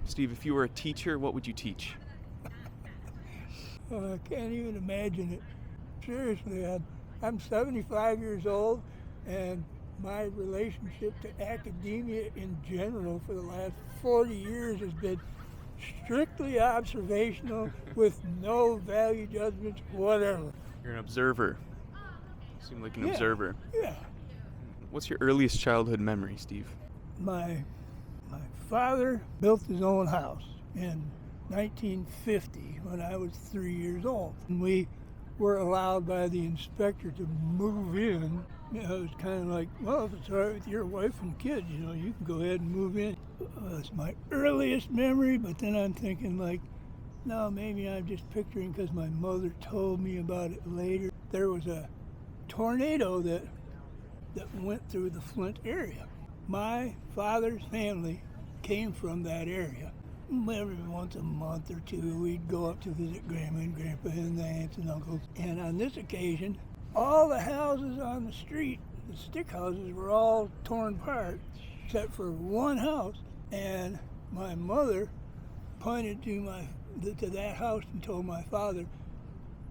Steve, if you were a teacher, what would you teach? I can't even imagine it. Seriously, I'm 75 years old, and my relationship to academia in general for the last 40 years has been strictly observational with no value judgments, whatever. You're an observer. You seem like an Yeah, observer. yeah. What's your earliest childhood memory, Steve? My father built his own house in 1950 when I was 3 years old. And we were allowed by the inspector to move in. You know, it was kind of like, well, if it's all right with your wife and kids, you know, you can go ahead and move in. It's my earliest memory, but then I'm thinking like, no, maybe I'm just picturing because my mother told me about it later. There was a tornado that went through the Flint area. My father's family came from that area. Every once a month or two, we'd go up to visit Grandma and Grandpa and the aunts and uncles. And on this occasion, all the houses on the street, the stick houses, were all torn apart, except for one house. And my mother pointed to that house and told my father,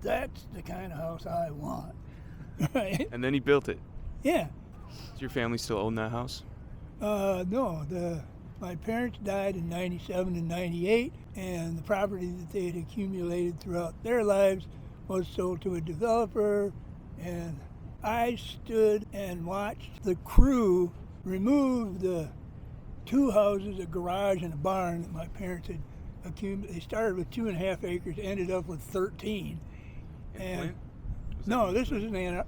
"That's the kind of house I want." Right? And then he built it. Yeah. Does your family still own that house? No, my parents died in 97 and 98, and the property that they had accumulated throughout their lives was sold to a developer, and I stood and watched the crew remove the two houses, a garage and a barn that my parents had accumulated. They started with 2.5 acres, ended up with 13. And no, this was in Ann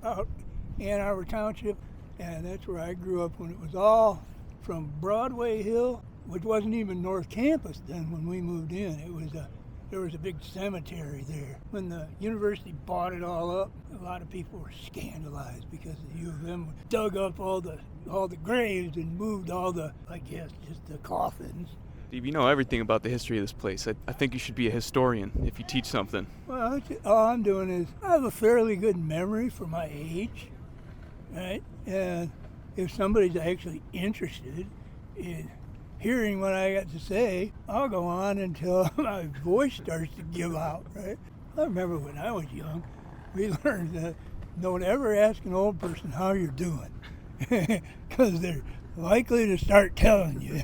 Arbor Township, and that's where I grew up when it was all from Broadway Hill, which wasn't even North Campus then when we moved in. There was a big cemetery there. When the university bought it all up, a lot of people were scandalized because the U of M dug up all the graves and moved all the, I guess, just the coffins. Steve, you know everything about the history of this place. I think you should be a historian if you teach something. Well, all I'm doing is I have a fairly good memory for my age, right? And if somebody's actually interested in hearing what I got to say, I'll go on until my voice starts to give out, right? I remember when I was young, we learned that don't ever ask an old person how you're doing, because they're likely to start telling you.